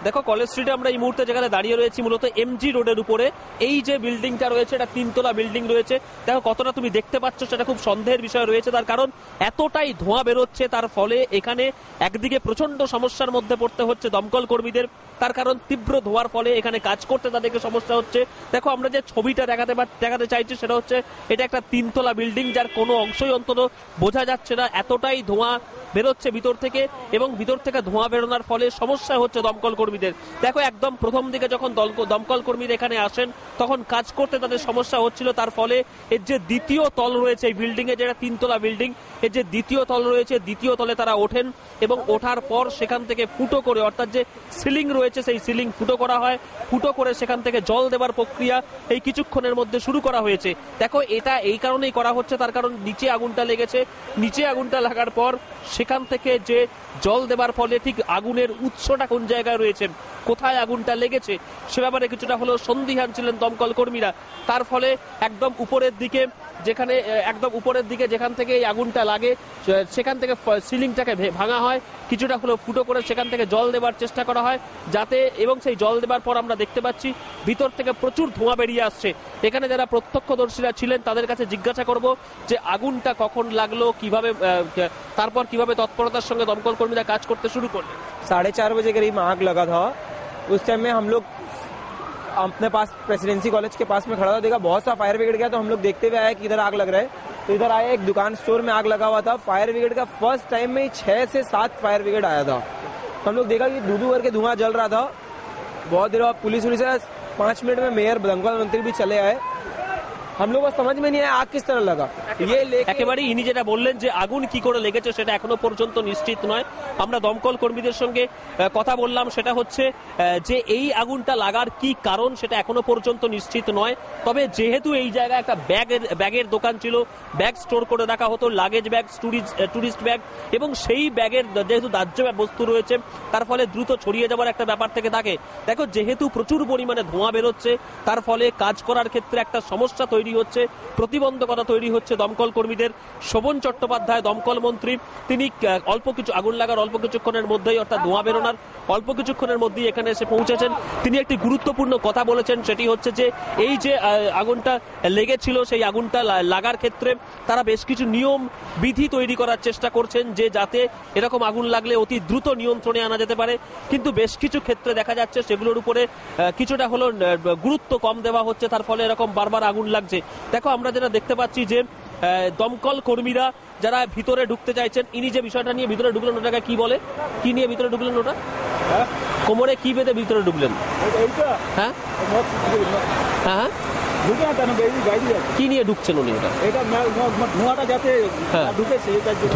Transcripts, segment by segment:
দেখো কলেজ স্ট্রিটে আমরা এই মুহূর্তে যেখানে দাঁড়িয়ে রয়েছি মূলত এমজি রোডের উপরে এই যে বিল্ডিংটা রয়েছে এটা 3 তলা বিল্ডিং রয়েছে। দেখো কতটা তুমি দেখতে পাচ্ছ সেটা খুব সন্দেহের বিষয় রয়েছে, তার কারণ এতটাই ধোঁয়া বেরোচ্ছে, তার ফলে এখানে একদিকে প্রচন্ড সমস্যার মধ্যে পড়তে হচ্ছে দমকল কর্মীদের, তার কারণ তীব্র ধোঁয়ার ফলে এখানে কাজ করতে তাদেরকে সমস্যা হচ্ছে। দেখো আমরা যে ছবিটা দেখাতে চাইছি সেটা হচ্ছে এটা একটা 3 তলা বিল্ডিং যার কোনো অংশই অন্তত বোঝা যাচ্ছে না, এতটাই ধোঁয়া বেরোচ্ছে ভিতর থেকে, এবং ভিতর থেকে ধোঁয়া বেরোনোর ফলে সমস্যা হচ্ছে দমকল কর্মীদের। দেখো একদম প্রথম দিকে যখন দমকল কর্মীরা এখানে আসেন তখন কাজ করতে তাদের সমস্যা হচ্ছিল, তার ফলে এর যে দ্বিতীয় তল রয়েছে এই বিল্ডিং এ, যেটা 3 তলা বিল্ডিং, এর যে দ্বিতীয় তল রয়েছে দ্বিতীয় তলে তারা ওঠেন এবং ওঠার পর সেখান থেকে ফুটো করে, অর্থাৎ যে সিলিং রয়েছে সেই সিলিং ফুটো করা হয়, ফুটো করে সেখান থেকে জল দেবার প্রক্রিয়া এই কিছুক্ষণের মধ্যে শুরু করা হয়েছে। দেখো এটা এই কারণেই করা হচ্ছে, তার কারণ নিচে আগুনটা লেগেছে, নিচে আগুনটা লাগার পর সেখান থেকে যে জল দেবার ফলে ঠিক আগুনের উৎসটা কোন জায়গায় রয়েছে, কোথায় আগুনটা লেগেছে সে ব্যাপারে কিছুটা হলেও সন্দিহান ছিলেন দমকল কর্মীরা। তার ফলে একদম উপরের দিকে যেখান থেকে এই আগুনটা লাগে সেখান থেকে সিলিংটাকে ভাঙা হয়, কিছুটা হলেও ফুটো করে সেখান থেকে জল দেবার চেষ্টা করা হয় যাতে, এবং সেই জল দেবার পর আমরা দেখতে পাচ্ছি ভিতর থেকে প্রচুর ধোঁয়া বেরিয়ে আসছে। এখানে যারা প্রত্যক্ষদর্শীরা ছিলেন তাদের কাছে জিজ্ঞাসা করব যে আগুনটা কখন লাগলো, কিভাবে, তারপর কিভাবে তৎপরতার সঙ্গে দমকল কর্মীরা কাজ করতে শুরু করলেন। 4:30 बजे करीब आग लगा था। उस टाइम में हम लोग अपने पास प्रेसिडेंसी कॉलेज के पास में खड़ा था, देखा बहुत सा फायर ब्रिगेड गया, तो हम लोग देखते हुए आए कि इधर आग लग रहा है, तो इधर आए, एक दुकान स्टोर में आग लगा हुआ था। फायर ब्रिगेड का फर्स्ट टाइम में 6 से 7 फायर ब्रिगेड आया था। तो हम लोग देखा कि दूर करके धुआं जल रहा था। बहुत देर बाद पुलिस 5 मिनट में मेयर दमकल मंत्री भी चले आए। हम लोग को समझ में नहीं आया आग किस तरह लगा। একেবারে ইনি যেটা বললেন যে আগুন কি করে লেগেছে সেটা এখনো পর্যন্ত নিশ্চিত নয়। আমরা দমকল কর্মীদের সঙ্গে কথা বললাম, সেটা হচ্ছে যে এই আগুনটা লাগার কি কারণ সেটা এখনো পর্যন্ত নিশ্চিত নয়। তবে যেহেতু এই জায়গায় একটা ব্যাগের দোকান ছিল, ব্যাগ স্টোর করে রাখা হতো, লাগেজ ব্যাগ, টুরিস্ট ব্যাগ, এবং সেই ব্যাগের যেহেতু দাহ্য বস্তু রয়েছে তার ফলে দ্রুত ছড়িয়ে যাওয়ার একটা ব্যাপার থেকে থাকে। দেখো যেহেতু প্রচুর পরিমাণে ধোঁয়া বেরোচ্ছে তার ফলে কাজ করার ক্ষেত্রে একটা সমস্যা তৈরি হচ্ছে, প্রতিবন্ধকতা তৈরি হচ্ছে দমকল কর্মীদের। শোভন চট্টোপাধ্যায় দমকল মন্ত্রী তিনি আগুন লাগার অল্প কিছুক্ষণের মধ্যেই, অর্থাৎ ধোঁয়া বেরোনোর অল্প কিছুক্ষণের মধ্যেই এখানে এসে পৌঁছেছেন। তিনি একটি গুরুত্বপূর্ণ কথা বলেছেন, সেটি হচ্ছে যে এই যে আগুনটা লেগেছিল সেই আগুনটা লাগার ক্ষেত্রে তারা বেশ কিছু নিয়ম বিধি তৈরি করার চেষ্টা করছেন যে যাতে এরকম আগুন লাগলে অতি দ্রুত নিয়ন্ত্রণে আনা যেতে পারে, কিন্তু বেশ কিছু ক্ষেত্রে দেখা যাচ্ছে সেগুলোর উপরে কিছুটা হলো গুরুত্ব কম দেওয়া হচ্ছে, তার ফলে এরকম বারবার আগুন লাগছে। দেখো আমরা যেটা দেখতে পাচ্ছি যে দমকল কর্মীরা যারা ভিতরে ঢুকতে চাইছেন, ইনি যে বিষয়টা নিয়ে ভিতরে ঢুকলেন ওটাকে কি বলে, কি নিয়ে ভিতরে ঢুকলেন, ওটা কোমরে কি বেঁধে ভিতরে ঢুকলেন? হ্যাঁ হ্যাঁ কি নিয়ে ঢুকছেন উনি?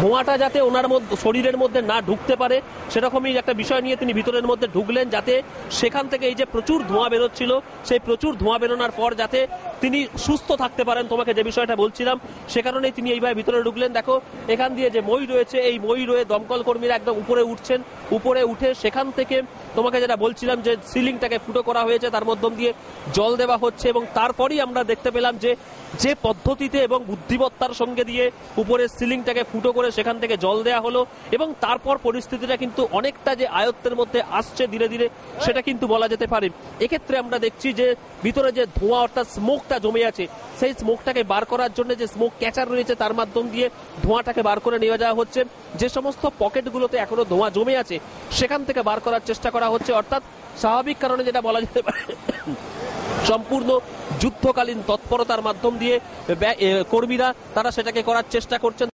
ধোঁয়াটা যাতে ওনার মধ্যে শরীরের মধ্যে না ঢুকতে পারে সেরকমই একটা বিষয় নিয়ে তিনি ভিতরের মধ্যে ঢুকলেন, যাতে সেখান থেকে এই যে প্রচুর ধোঁয়া বেরোচ্ছিল সেই প্রচুর ধোঁয়া বেরোনোর পর যাতে তিনি সুস্থ থাকতে পারেন, তোমাকে যে বিষয়টা বলছিলাম সে কারণেই তিনি এইভাবে ভিতরে ঢুকলেন। দেখো এখান দিয়ে যে মই রয়েছে এই মই রয়ে দমকল কর্মীরা একদম উপরে উঠছেন, উপরে উঠে সেখান থেকে তোমাকে যেটা বলছিলাম যে সিলিংটাকে ফুটো করা হয়েছে, তার মধ্যম দিয়ে জল দেওয়া হচ্ছে, এবং তারপরই আমরা দেখতে পেলাম যে পদ্ধতিতে এবং বুদ্ধিমত্তার সঙ্গে দিয়ে উপরে সিলিংটাকে ফুটো করে সেখান থেকে জল দেওয়া হলো, এবং তারপর পরিস্থিতিটা কিন্তু অনেকটা যে আয়ত্তের মধ্যে আসছে ধীরে ধীরে সেটা কিন্তু বলা যেতে পারে। এক্ষেত্রে আমরা দেখছি যে ভিতরে যে ধোঁয়া অর্থাৎ স্মোকটা জমে আছে সেই স্মোকটাকে বার করার জন্য যে স্মোক ক্যাচার রয়েছে তার মাধ্যম দিয়ে ধোঁয়াটাকে বার করে নিয়ে যাওয়া হচ্ছে। যে সমস্ত পকেটগুলোতে এখনো ধোঁয়া জমে আছে সেখান থেকে বার করার চেষ্টা করা হচ্ছে, অর্থাৎ স্বাভাবিক কারণে যেটা বলা যেতে পারে সম্পূর্ণ যুদ্ধকালীন তৎপরতার মাধ্যম দিয়ে কর্মীরা তারা সেটাকে করার চেষ্টা করছেন।